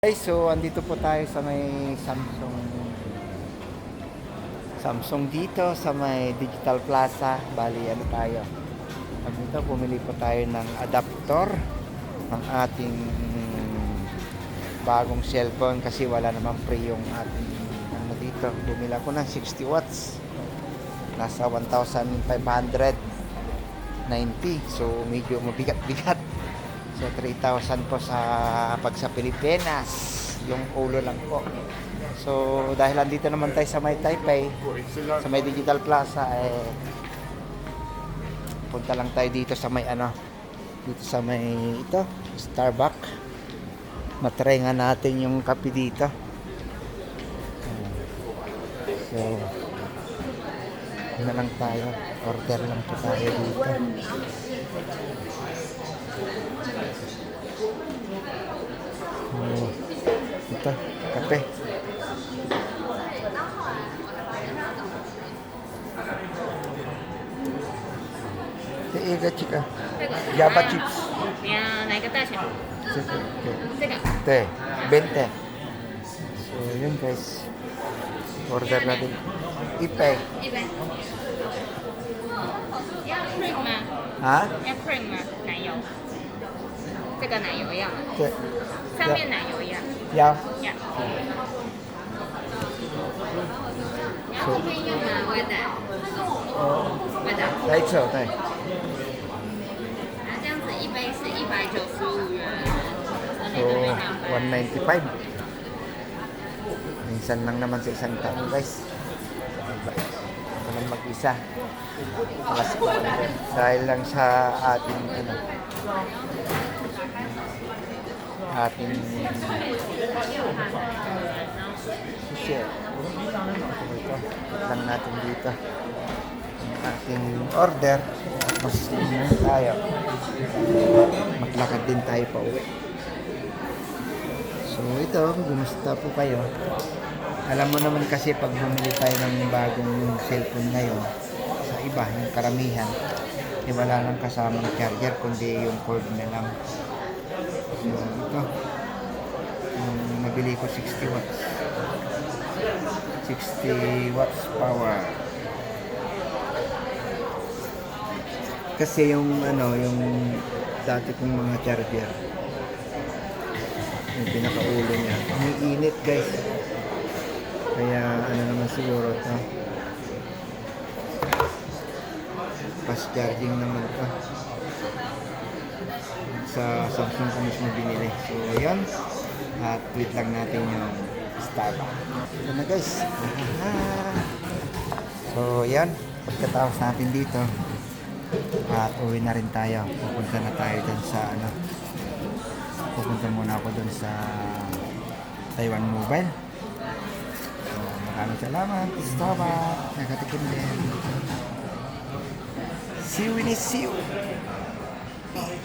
Okay, so andito po tayo sa may Samsung dito sa may Digital Plaza. Bali ano tayo. Dito bumili po tayo ng adapter ng ating bagong cellphone kasi wala namang free yung ating ano dito. Bumili ako ng 60 watts. Nasa 1,590. So medyo mabigat-bigat. So 3,000 po pag sa Pilipinas, yung ulo lang po. So dahil andito naman tayo sa may Taipei, sa may Digital Plaza, punta lang tayo dito sa may dito sa may Starbucks. Matry nga natin yung kape dito. So ano lang tayo, order lang po tayo dito. Ito, kape. Iga chica. Java chips. 哪个大小？ 这个，这个。对，20. So, yun guys. Order natin. Ipay. 100。要 cream 吗？ Ha? 要 cream 吗？奶油。这个奶油要吗？ Okay. 上面奶油要。 Yeah. 要。你要后面用吗？外带。外带。 Right so, tay. 这样子一杯是195元。 So, 195. Minsan lang naman sa isang taon, guys. Naman mag-isa. Kasi dahil lang sa ating ating share. Ito, lang natin dito. Ating order. Mas tayo. Maglakad din tayo pa uwi. So ito, kumusta po kayo? Alam mo naman kasi pag bumili tayo ng bagong cellphone ngayon, sa iba, yung karamihan, wala nang kasamang charger, kundi yung cord na lang. So ito, yung nabili ko 60 watts. 60 watts power. Kasi yung yung dati kong mga charger, yung pinakaulo niya, umiinit guys. Kaya naman siguro ito, fast charging naman ito. Sa Samsung ko mismo binili. So yan, at wait lang natin yung Starbucks. Ito na guys. So yan, pagkatapos natin dito, at uwi na rin tayo. Pupunta na tayo dun sa pupunta muna ako dun sa Taiwan Mobile. So maraming salamat. Starbucks, nakatikim din. See you.